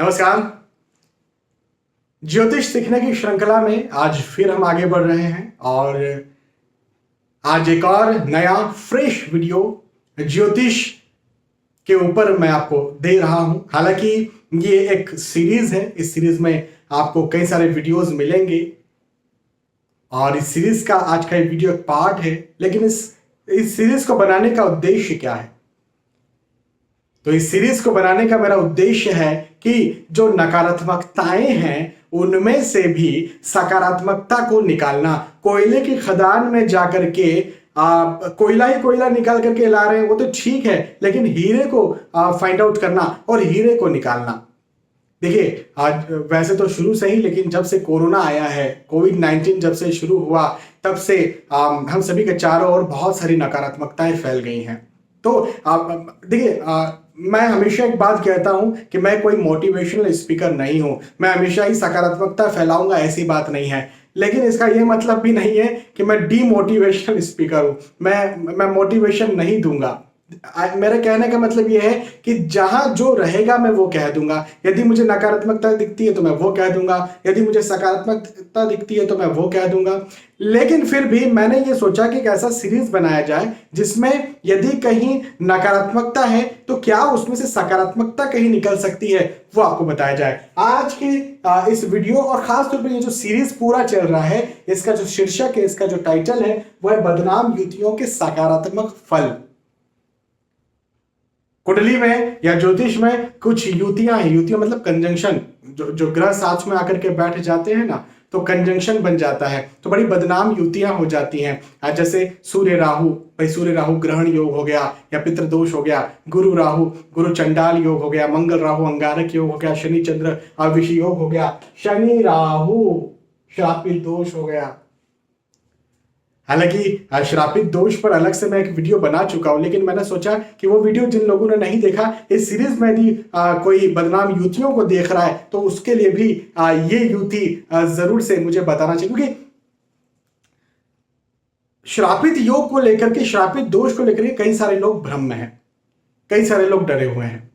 नमस्कार। ज्योतिष सीखने की श्रृंखला में आज फिर हम आगे बढ़ रहे हैं और आज एक और नया फ्रेश वीडियो ज्योतिष के ऊपर मैं आपको दे रहा हूं। हालांकि ये एक सीरीज है, इस सीरीज में आपको कई सारे वीडियोस मिलेंगे और इस सीरीज का आज का ये वीडियो एक पार्ट है। लेकिन इस सीरीज को बनाने का उद्देश्य क्या है? तो इस सीरीज को बनाने का मेरा उद्देश्य है कि जो नकारात्मकताएं हैं उनमें से भी सकारात्मकता को निकालना। कोयले की खदान में जाकर के कोयला ही कोयला निकाल करके ला रहे हैं, वो तो ठीक है, लेकिन हीरे को फाइंड आउट करना और हीरे को निकालना। देखिए, आज वैसे तो शुरू से ही, लेकिन जब से कोरोना आया है, कोविड-19 जब से शुरू हुआ, तब से हम सभी के चारों ओर बहुत सारी नकारात्मकताएं फैल गई हैं। तो देखिए, मैं हमेशा एक बात कहता हूं कि मैं कोई मोटिवेशनल स्पीकर नहीं हूं, मैं हमेशा ही सकारात्मकता फैलाऊंगा, ऐसी बात नहीं है। लेकिन इसका यह मतलब भी नहीं है कि मैं डीमोटिवेशनल स्पीकर हूं, मैं मोटिवेशन नहीं दूंगा। मेरे कहने का मतलब यह है कि जहां जो रहेगा मैं वो कह दूंगा। यदि मुझे नकारात्मकता दिखती है तो मैं वो कह दूंगा, यदि मुझे सकारात्मकता दिखती है तो मैं वो कह दूंगा। लेकिन फिर भी मैंने ये सोचा कि एक ऐसा सीरीज बनाया जाए जिसमें यदि कहीं नकारात्मकता है तो क्या उसमें से सकारात्मकता कहीं निकल सकती है, वो आपको बताया जाए। आज के इस वीडियो और खास तौर पर ये जो सीरीज पूरा चल रहा है, इसका जो शीर्षक है, इसका जो टाइटल है, वह है बदनाम युतियों के सकारात्मक फल। कुंडली में या ज्योतिष में कुछ युतियां हैं, युतियां मतलब कंजंक्शन, जो ग्रह साथ में आकर के बैठ जाते हैं ना, तो कंजंक्शन बन जाता है, तो बड़ी बदनाम युतियां हो जाती हैं। जैसे सूर्य राहु, भाई सूर्य राहु ग्रहण योग हो गया या पितृदोष हो गया, गुरु राहु गुरु चंडाल योग हो गया, मंगल राहु अंगारक योग हो गया, शनि चंद्र विष योग हो गया, शनि राहु श्रापित दोष हो गया। हालांकि श्रापित दोष पर अलग से मैं एक वीडियो बना चुका हूं, लेकिन मैंने सोचा कि वो वीडियो जिन लोगों ने नहीं देखा, इस सीरीज में भी कोई बदनाम युतियों को देख रहा है तो उसके लिए भी ये युति जरूर से मुझे बताना चाहिए। क्योंकि श्रापित योग को लेकर के, श्रापित दोष को लेकर के कई सारे लोग भ्रम में हैं, कई सारे लोग डरे हुए हैं।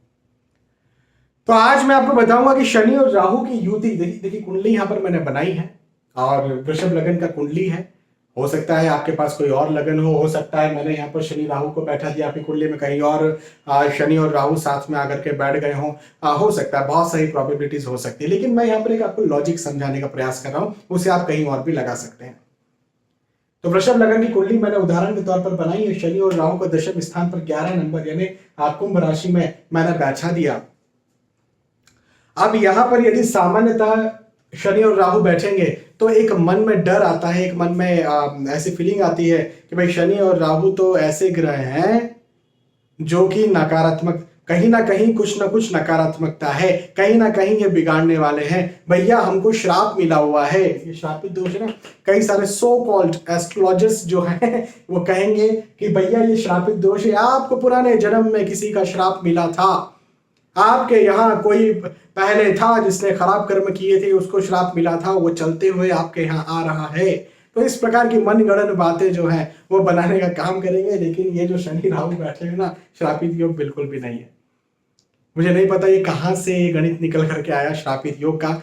तो आज मैं आपको बताऊंगा कि शनि और राहु की युति, देखिए कुंडली यहां पर मैंने बनाई है और वृषभ लगन का कुंडली है। हो सकता है आपके पास कोई और लगन हो सकता है मैंने यहाँ पर शनि राहु को बैठा दिया आपकी कुंडली में, कहीं और शनि और राहु साथ में आकर के बैठ गए हों, हो सकता है, बहुत सारी प्रोबेबिलिटीज हो सकती है। लेकिन मैं यहाँ पर एक आपको लॉजिक समझाने का प्रयास कर रहा हूँ, उसे आप कहीं और भी लगा सकते हैं। तो वृषभ लगन की कुंडली मैंने उदाहरण के तौर पर बनाई है। शनि और राहु को दशम स्थान पर 11 नंबर यानी कुंभ राशि में मैंने बैठा दिया। अब यहां पर यदि सामान्यतः शनि और राहु बैठेंगे तो एक मन में डर आता है, एक मन में ऐसी फीलिंग आती है कि भाई शनि और राहु तो ऐसे ग्रह हैं जो कि नकारात्मक, कहीं ना कहीं कुछ ना कुछ नकारात्मकता है, कहीं ना कहीं ये बिगाड़ने वाले हैं। भैया हमको श्राप मिला हुआ है, ये श्रापित दोष है ना। कई सारे सो कॉल्ड एस्ट्रोलॉजिस्ट जो हैं वो कहेंगे कि भैया ये श्रापित दोष है, आपको पुराने जन्म में किसी का श्राप मिला था, आपके यहाँ कोई पहले था जिसने खराब कर्म किए थे, उसको श्राप मिला था, वो चलते हुए आपके यहाँ आ रहा है। तो इस प्रकार की मनगढ़ंत बातें जो हैं वो बनाने का काम करेंगे। लेकिन ये जो शनि राहु बैठे हैं ना, श्रापित योग बिल्कुल भी नहीं है। मुझे नहीं पता ये कहाँ से ये गणित निकल करके आया श्रापित योग का।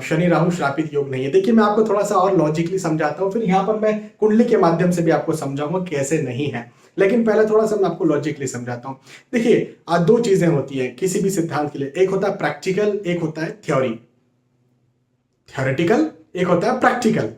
शनि राहु श्रापित योग नहीं है। देखिए, मैं आपको थोड़ा सा और लॉजिकली समझाता हूँ, फिर यहाँ पर मैं कुंडली के माध्यम से भी आपको समझाऊंगा कैसे नहीं है। लेकिन पहले थोड़ा सा मैं आपको लॉजिकली समझाता हूँ। देखिए, दो चीजें होती हैं किसी भी सिद्धांत के लिए, एक होता है प्रैक्टिकल, एक होता है थ्योरी, थ्योरेटिकल, एक होता है प्रैक्टिकल।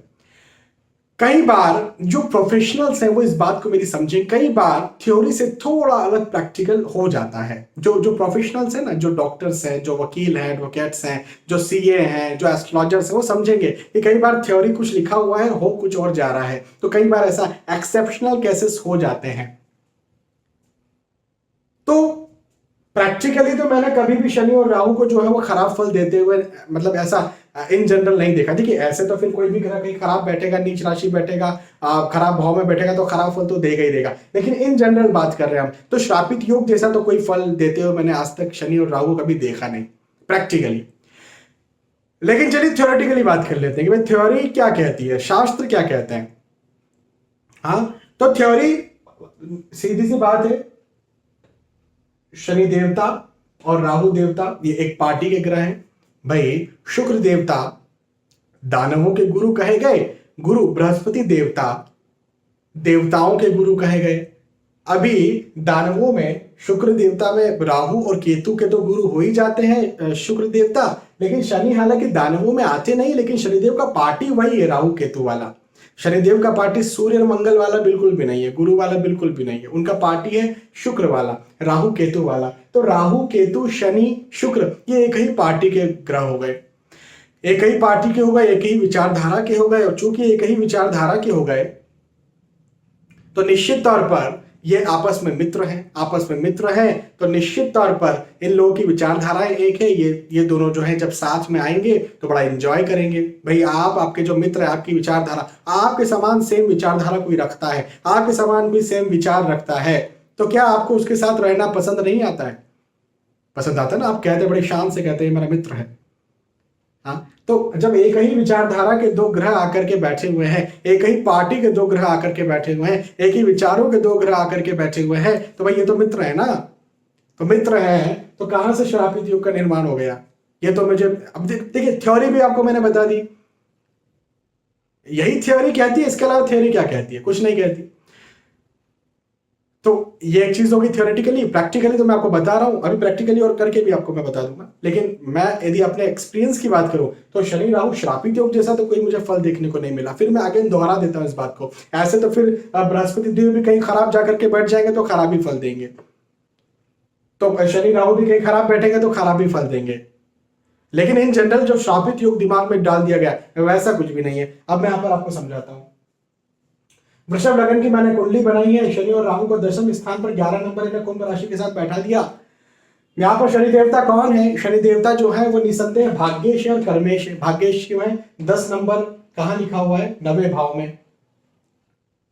कई बार जो प्रोफेशनल्स हैं वो इस बात को मेरी समझें, कई बार थ्योरी से थोड़ा अलग प्रैक्टिकल हो जाता है। जो प्रोफेशनल्स हैं ना, जो डॉक्टर्स हैं, जो वकील हैं, एडवोकेट्स हैं, जो सीए हैं, जो एस्ट्रोलॉजर्स हैं, वो समझेंगे कि कई बार थ्योरी कुछ लिखा हुआ है, हो कुछ और जा रहा है। तो कई बार ऐसा एक्सेप्शनल केसेस हो जाते हैं। तो प्रैक्टिकली तो मैंने कभी भी शनि और राहु को जो है वो खराब फल देते हुए, मतलब ऐसा इन जनरल नहीं देखा। देखिए, ऐसे तो फिर कोई भी ग्रह कहीं खराब बैठेगा, नीच राशि बैठेगा, खराब भाव में बैठेगा तो खराब फल तो देगा ही देगा। लेकिन इन जनरल बात कर रहे हैं हम, तो श्रापित योग जैसा तो कोई फल देते हुए मैंने आज तक शनि और राहु कभी देखा नहीं प्रैक्टिकली। लेकिन चलिए थ्योरेटिकली बात कर लेते हैं कि भाई थ्योरी क्या कहती है, शास्त्र क्या कहते हैं। हाँ, तो थ्योरी सीधी सी बात है, शनि देवता और राहु देवता ये एक पार्टी के ग्रह हैं। भाई शुक्र देवता दानवों के गुरु कहे गए, गुरु बृहस्पति देवता देवताओं के गुरु कहे गए। अभी दानवों में शुक्र देवता में राहु और केतु के तो गुरु हो ही जाते हैं शुक्र देवता, लेकिन शनि हालांकि दानवों में आते नहीं, लेकिन शनिदेव का पार्टी वही है राहु केतु वाला। शनिदेव का पार्टी सूर्य और मंगल वाला बिल्कुल भी नहीं है, गुरु वाला बिल्कुल भी नहीं है, उनका पार्टी है शुक्र वाला, राहु केतु वाला। तो राहु केतु शनि शुक्र ये एक ही पार्टी के ग्रह हो गए, एक ही पार्टी के हो गए, एक ही विचारधारा के हो गए। और चूंकि एक ही विचारधारा के हो गए तो निश्चित तौर पर ये आपस में मित्र हैं, आपस में मित्र हैं तो निश्चित तौर पर इन लोगों की विचारधाराएं एक है। ये दोनों जो है जब साथ में आएंगे तो बड़ा एंजॉय करेंगे। भाई आपके जो मित्र है, आपकी विचारधारा आपके समान सेम विचारधारा कोई रखता है, आपके समान भी सेम विचार रखता है, तो क्या आपको उसके साथ रहना पसंद नहीं आता है? पसंद आता है ना। आप कहते बड़े शान से कहते हैं मेरा मित्र है। हाँ, तो जब एक ही विचारधारा के दो ग्रह आकर के बैठे हुए हैं, एक ही पार्टी के दो ग्रह आकर के बैठे हुए हैं, एक ही विचारों के दो ग्रह आकर के बैठे हुए हैं, तो भाई ये तो मित्र है ना। तो मित्र है तो कहां से श्रापित योग का निर्माण हो गया? ये तो मुझे अब देखिए थ्योरी भी आपको मैंने बता दी, यही थ्योरी कहती है, इसके अलावा थ्योरी क्या कहती है? कुछ नहीं कहती। तो ये एक चीज होगी थ्योरेटिकली। प्रैक्टिकली तो मैं आपको बता रहा हूं, अभी प्रैक्टिकली और करके भी आपको मैं बता दूंगा। लेकिन मैं यदि अपने एक्सपीरियंस की बात करूं तो शनि राहु श्रापित योग जैसा तो कोई मुझे फल देखने को नहीं मिला। फिर मैं आगे दोहरा देता हूं इस बात को। ऐसे तो फिर बृहस्पति देव भी कहीं खराब जाकर के बैठ जाएंगे तो खराब ही फल देंगे, तो शनि राहु भी कहीं खराब बैठेंगे तो खराब ही फल देंगे। लेकिन इन जनरल जो श्रापित योग दिमाग में डाल दिया गया वैसा कुछ भी नहीं है। अब मैं यहां पर आपको समझाता हूं। वृषभ लग्न की मैंने कुंडली बनाई है, शनि और राहु को दशम स्थान पर 11 नंबर में कुंभ राशि के साथ बैठा दिया। यहाँ पर शनि देवता कौन है? शनि देवता जो है वो निसंदेह भाग्येश और कर्मेश है। भाग्येश क्यों है? 10 नंबर कहाँ लिखा हुआ है? 9वें भाव में,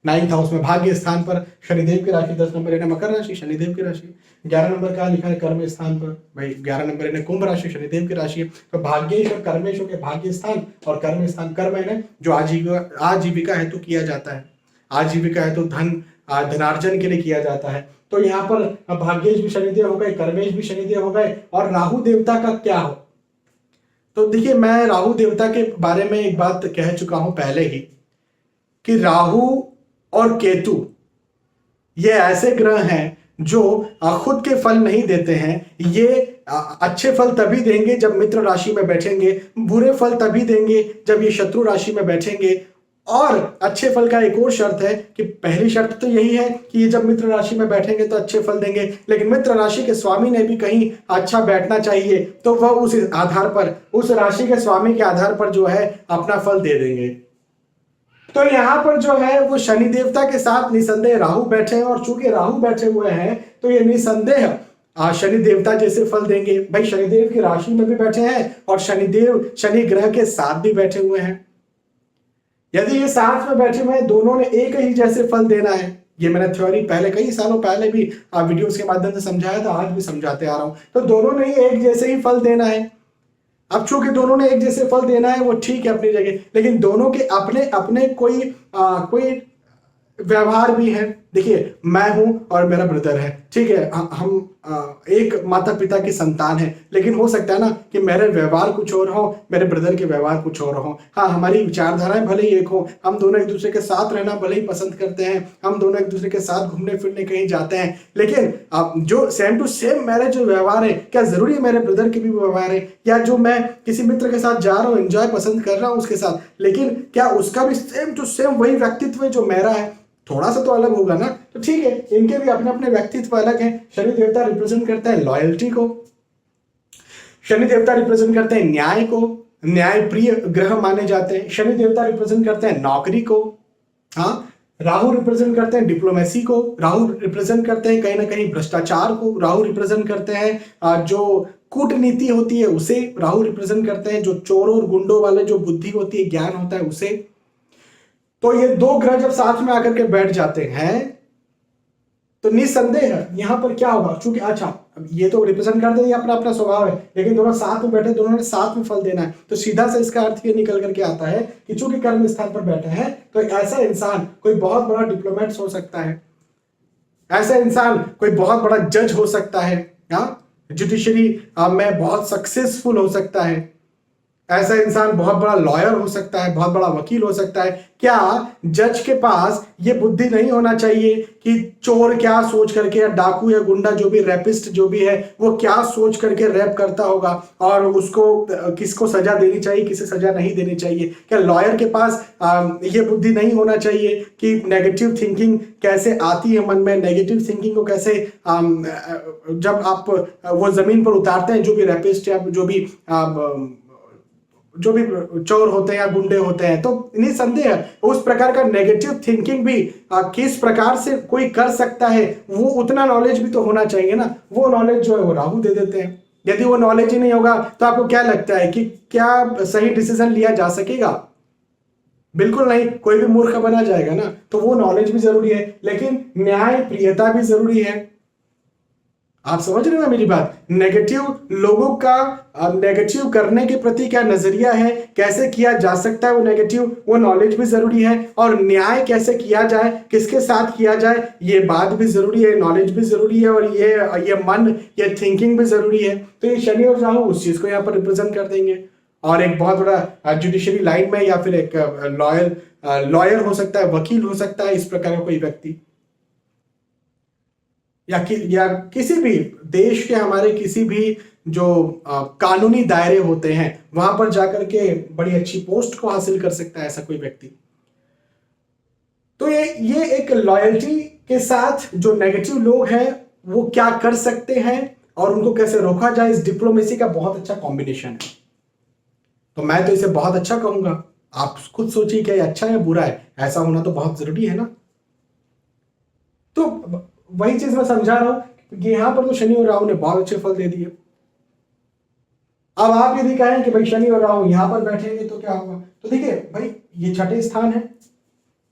9th हाउस में, भाग्य स्थान पर शनिदेव की राशि 10 नंबर है मकर राशि, शनिदेव की राशि। 11 नंबर कहाँ लिखा है? कर्म स्थान पर। भाई 11 नंबर है कुंभ राशि, शनिदेव की राशि है। तो भाग्येश और कर्मेश के भाग्य स्थान और कर्म स्थान, कर्म है जो आजीविका हेतु किया जाता है, आजीविका है तो धनार्जन के लिए किया जाता है। तो यहाँ पर भाग्येश भी शनिदेव हो गए, कर्मेश भी शनिदेव हो गए। और राहु देवता का क्या हो? तो देखिए मैं राहु देवता के बारे में एक बात कह चुका हूं पहले ही कि राहु और केतु ये ऐसे ग्रह हैं जो खुद के फल नहीं देते हैं। ये अच्छे फल तभी देंगे जब मित्र राशि में बैठेंगे, बुरे फल तभी देंगे जब ये शत्रु राशि में बैठेंगे। और अच्छे फल का एक और शर्त है कि पहली शर्त तो यही है कि ये जब मित्र राशि में बैठेंगे तो अच्छे फल देंगे, लेकिन मित्र राशि के स्वामी ने भी कहीं अच्छा बैठना चाहिए, तो वह उस आधार पर, उस राशि के स्वामी के आधार पर जो है अपना फल दे देंगे। तो यहां पर जो है वो शनि देवता के साथ निसंदेह राहु बैठे हैं, और चूंकि राहु बैठे हुए हैं तो ये निसंदेह शनि देवता जैसे फल देंगे। भाई शनिदेव की राशि में भी बैठे हैं और शनिदेव शनि ग्रह के साथ भी बैठे हुए हैं। यदि ये साथ में बैठे हुए हैं, दोनों ने एक ही जैसे फल देना है। ये मैंने थ्योरी पहले कई सालों पहले भी वीडियोस के माध्यम से समझाया था, आज भी समझाते आ रहा हूं। तो दोनों ने एक जैसे ही फल देना है। अब चूंकि दोनों ने एक जैसे फल देना है वो ठीक है अपनी जगह, लेकिन दोनों के अपने अपने कोई व्यवहार भी है। देखिए मैं हूं और मेरा ब्रदर है, ठीक है, हम एक माता पिता की संतान है, लेकिन हो सकता है ना कि मेरे व्यवहार कुछ और हो, मेरे ब्रदर के व्यवहार कुछ और हो। हाँ, हमारी विचारधाराएं भले ही एक हो, हम दोनों एक दूसरे के साथ रहना भले ही पसंद करते हैं, हम दोनों एक दूसरे के साथ घूमने फिरने कहीं जाते हैं, लेकिन जो सेम टू सेम मेरे जो व्यवहार है, क्या जरूरी है मेरे ब्रदर के भी व्यवहार है? या जो मैं किसी मित्र के साथ जा रहा हूँ, एंजॉय पसंद कर रहा हूँ उसके साथ, लेकिन क्या उसका भी सेम टू सेम वही व्यक्तित्व है जो मेरा है? थोड़ा सा तो अलग होगा ना। तो ठीक है, इनके भी अपने अपने व्यक्तित्व अलग हैं। शनि देवता रिप्रेजेंट करता है लॉयल्टी को, शनि देवता रिप्रेजेंट करते हैं न्याय को, न्याय प्रिय ग्रह माने जाते हैं। शनि देवता रिप्रेजेंट करते हैं नौकरी को। हाँ, राहु रिप्रेजेंट करते हैं डिप्लोमेसी को, राहु रिप्रेजेंट करते हैं कहीं ना कहीं भ्रष्टाचार को, राहु रिप्रेजेंट करते हैं जो कूटनीति होती है उसे, राहु रिप्रेजेंट करते हैं जो चोरों और गुंडों वाले जो बुद्धि होती है, ज्ञान होता है उसे। तो ये दो ग्रह जब साथ में आकर के बैठ जाते हैं तो निसंदेह यहां पर क्या होगा? चूंकि अच्छा ये तो रिप्रेजेंट करते हैं, अपना अपना स्वभाव है, लेकिन दोनों साथ में बैठे, दोनों ने साथ में फल देना है। तो सीधा से इसका अर्थ ये निकल करके आता है कि चूंकि कर्म स्थान पर बैठे हैं तो ऐसा इंसान कोई बहुत बड़ा डिप्लोमेट हो सकता है, ऐसा इंसान कोई बहुत बड़ा जज हो सकता है। हाँ, जुडिशरी में बहुत सक्सेसफुल हो सकता है, ऐसा इंसान बहुत बड़ा लॉयर हो सकता है, बहुत बड़ा वकील हो सकता है। क्या जज के पास ये बुद्धि नहीं होना चाहिए कि चोर क्या सोच करके, या डाकू या गुंडा जो भी, रैपिस्ट जो भी है, वो क्या सोच करके रैप करता होगा और उसको किसको सजा देनी चाहिए, किसे सजा नहीं देनी चाहिए? क्या लॉयर के पास ये बुद्धि नहीं होना चाहिए कि नेगेटिव थिंकिंग कैसे आती है मन में, नेगेटिव थिंकिंग को कैसे जब आप वो जमीन पर उतारते हैं, जो भी रैपिस्ट या जो भी चोर होते हैं या गुंडे होते हैं, तो निसंदेह उस प्रकार का नेगेटिव थिंकिंग भी किस प्रकार से कोई कर सकता है, वो उतना नॉलेज भी तो होना चाहिए ना। वो नॉलेज जो है वो राहु दे देते हैं। यदि वो नॉलेज ही नहीं होगा तो आपको क्या लगता है कि क्या सही डिसीजन लिया जा सकेगा? बिल्कुल नहीं, कोई भी मूर्ख बना जाएगा ना। तो वो नॉलेज भी जरूरी है, लेकिन न्याय प्रियता भी जरूरी है। आप समझ रहे हो ना मेरी बात? नेगेटिव लोगों का नेगेटिव करने के प्रति क्या नजरिया है, कैसे किया जा सकता है वो नेगेटिव, वो नॉलेज भी जरूरी है। और न्याय कैसे किया जाए, किसके साथ किया जाए, ये बात भी जरूरी है, नॉलेज भी जरूरी है, और ये मन, ये थिंकिंग भी जरूरी है। तो ये शनि और राहु उस चीज को यहाँ पर रिप्रेजेंट कर देंगे। और एक बहुत बड़ा जुडिशरी लाइन में, या फिर एक लॉयर हो सकता है, वकील हो सकता है, इस प्रकार का कोई व्यक्ति, या किसी भी देश के, हमारे किसी भी जो कानूनी दायरे होते हैं, वहां पर जाकर के बड़ी अच्छी पोस्ट को हासिल कर सकता है ऐसा कोई व्यक्ति। तो ये एक लॉयल्टी के साथ जो नेगेटिव लोग हैं वो क्या कर सकते हैं और उनको कैसे रोका जाए, इस डिप्लोमेसी का बहुत अच्छा कॉम्बिनेशन है। तो मैं तो इसे बहुत अच्छा कहूंगा। आप खुद सोचिए क्या ये अच्छा है बुरा है? ऐसा होना तो बहुत जरूरी है ना। तो वही चीज मैं समझा रहा हूं कि यहां पर तो शनि और राहु ने बहुत अच्छे फल दे दिए। अब आप यदि कहें कि भाई शनि और राहु यहां पर बैठेंगे तो क्या होगा, तो देखिए भाई, ये छठे स्थान है।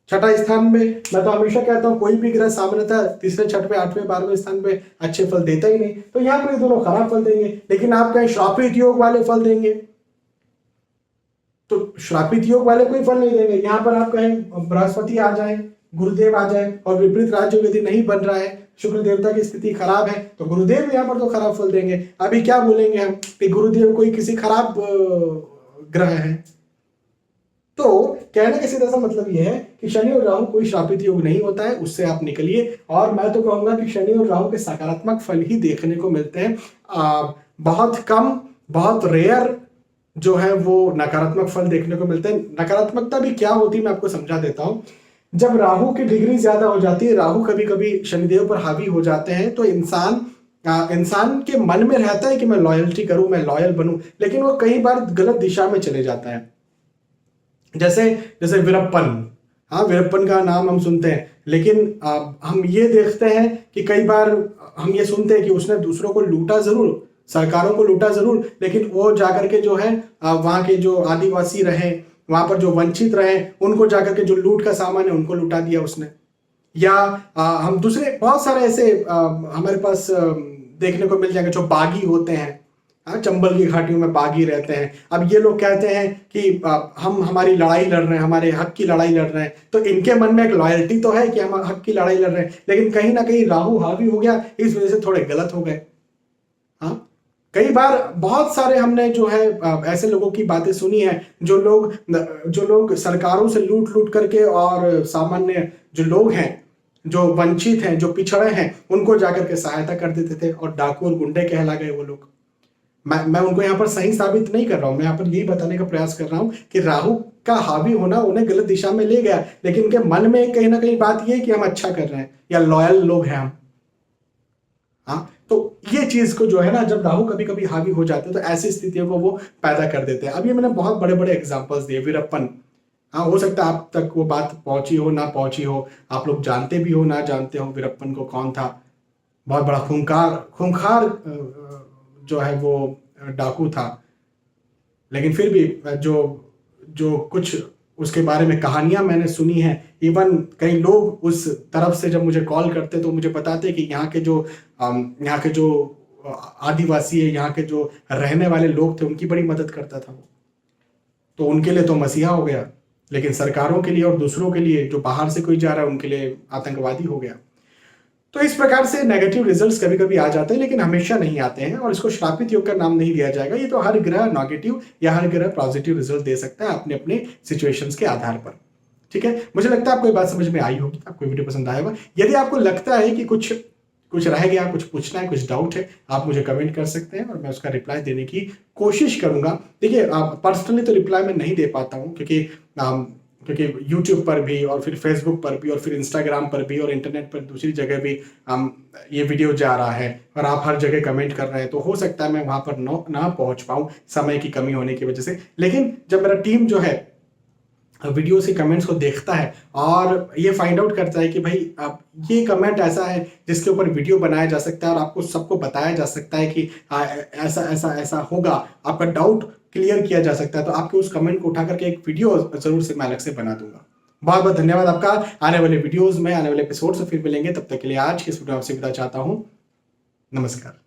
छठा स्थान में मैं तो हमेशा कहता हूं कोई भी ग्रह सामान्यतः तीसरे, छठवें, 8वें, 12वें स्थान पे अच्छे फल देता ही नहीं। तो यहां पर ये दोनों खराब फल देंगे। लेकिन आप कहें श्रापित योग वाले फल देंगे, तो श्रापित योग वाले कोई फल नहीं देंगे। यहां पर आप कहें बृहस्पति आ जाए, गुरुदेव आ जाए, और विपरीत राजयोग यदि नहीं बन रहा है, शुक्र देवता की स्थिति खराब है, तो गुरुदेव यहाँ पर तो खराब फल देंगे। अभी क्या बोलेंगे हम कि गुरुदेव कोई किसी खराब ग्रह है? तो कहने का सीधा सा मतलब यह है कि शनि और राहु कोई श्रापित योग नहीं होता है, उससे आप निकलिए। और मैं तो कहूंगा कि शनि और राहु के सकारात्मक फल ही देखने को मिलते हैं। बहुत कम, बहुत रेयर जो है वो नकारात्मक फल देखने को मिलते हैं। नकारात्मकता भी क्या होती है मैं आपको समझा देता हूं। जब राहु की डिग्री ज्यादा हो जाती है, राहु कभी कभी शनिदेव पर हावी हो जाते हैं, तो इंसान के मन में रहता है कि मैं लॉयल्टी करूं, मैं लॉयल बनूं, लेकिन वो कई बार गलत दिशा में चले जाता है। जैसे वीरप्पन। हाँ, वीरप्पन का नाम हम सुनते हैं, लेकिन हम ये देखते हैं कि कई बार हम ये सुनते हैं कि उसने दूसरों को लूटा जरूर, सरकारों को लूटा जरूर, लेकिन वो जाकर के जो है वहां के जो आदिवासी रहे, वहां पर जो वंचित रहे, उनको जाकर के जो लूट का सामान है उनको लुटा दिया उसने। या हम दूसरे बहुत सारे ऐसे हमारे पास देखने को मिल जाएंगे जो बागी होते हैं। चंबल की घाटियों में बागी रहते हैं। अब ये लोग कहते हैं कि हम हमारी लड़ाई लड़ रहे हैं, हमारे हक की लड़ाई लड़ रहे हैं, तो इनके मन में एक लॉयल्टी तो है कि हम हक की लड़ाई लड़ रहे हैं, लेकिन कहीं ना कहीं राहु हावी हो गया, इस वजह से थोड़े गलत हो गए। हाँ, कई बार बहुत सारे हमने जो है ऐसे लोगों की बातें सुनी है, जो लोग सरकारों से लूट लूट करके, और सामान्य जो लोग हैं, जो वंचित हैं, जो पिछड़े हैं, उनको जाकर के सहायता कर देते थे, और डाकू और गुंडे कहला गए वो लोग। मैं उनको यहाँ पर सही साबित नहीं कर रहा हूं, मैं यहाँ पर यही बताने का प्रयास कर रहा हूं कि राहु का हावी होना उन्हें गलत दिशा में ले गया, लेकिन उनके मन में कहीं ना कहीं बात यह है कि हम अच्छा कर रहे हैं, या लॉयल लोग हैं हम। हाँ, तो ये चीज को जो है ना, जब राहु कभी कभी हावी हो जाते हैं तो ऐसी स्थितियों को वो पैदा कर देते हैं। अब ये मैंने बहुत बड़े बड़े एग्जांपल्स दिए। वीरप्पन, हाँ, हो सकता है आप तक वो बात पहुंची हो ना पहुंची हो, आप लोग जानते भी हो ना जानते हो वीरप्पन को कौन था। बहुत बड़ा खूंखार जो है वो डाकू था, लेकिन फिर भी जो कुछ उसके बारे में कहानियां मैंने सुनी हैं, इवन कई लोग उस तरफ से जब मुझे कॉल करते तो मुझे बताते कि यहाँ के जो आदिवासी है, यहाँ के जो रहने वाले लोग थे, उनकी बड़ी मदद करता था वो। तो उनके लिए तो मसीहा हो गया, लेकिन सरकारों के लिए और दूसरों के लिए, जो बाहर से कोई जा रहा है, उनके लिए आतंकवादी हो गया। तो इस प्रकार से नेगेटिव रिजल्ट्स कभी कभी आ जाते हैं, लेकिन हमेशा नहीं आते हैं, और इसको श्रापित योग का नाम नहीं दिया जाएगा। ये तो हर ग्रह नेगेटिव या हर ग्रह पॉजिटिव रिजल्ट दे सकता है अपने अपने सिचुएशंस के आधार पर। ठीक है, मुझे लगता है आपको ये बात समझ में आई होगी, आपको वीडियो पसंद आया होगा। यदि आपको लगता है कि कुछ रह गया, कुछ पूछना है, कुछ डाउट है, आप मुझे कमेंट कर सकते हैं और मैं उसका रिप्लाई देने की कोशिश करूंगा। देखिए, पर्सनली तो रिप्लाई मैं नहीं दे पाता हूँ, क्योंकि YouTube पर भी और फिर Facebook पर भी और फिर Instagram पर भी और इंटरनेट पर दूसरी जगह भी ये वीडियो जा रहा है और आप हर जगह कमेंट कर रहे हैं, तो हो सकता है मैं वहाँ पर ना पहुँच पाऊँ समय की कमी होने की वजह से। लेकिन जब मेरा टीम जो है वीडियो से कमेंट्स को देखता है और ये फाइंड आउट करता है कि भाई आप ये कमेंट ऐसा है जिसके ऊपर वीडियो बनाया जा सकता है और आपको सबको बताया जा सकता है कि ऐसा ऐसा ऐसा होगा, आपका डाउट क्लियर किया जा सकता है, तो आपके उस कमेंट को उठा करके एक वीडियो जरूर से मैं अलग से बना दूंगा। बहुत बहुत धन्यवाद आपका। आने वाले वीडियोज में, आने वाले एपिसोड से फिर मिलेंगे, तब तक के लिए आज की इस वीडियो आपसे विदा चाहता हूँ। नमस्कार।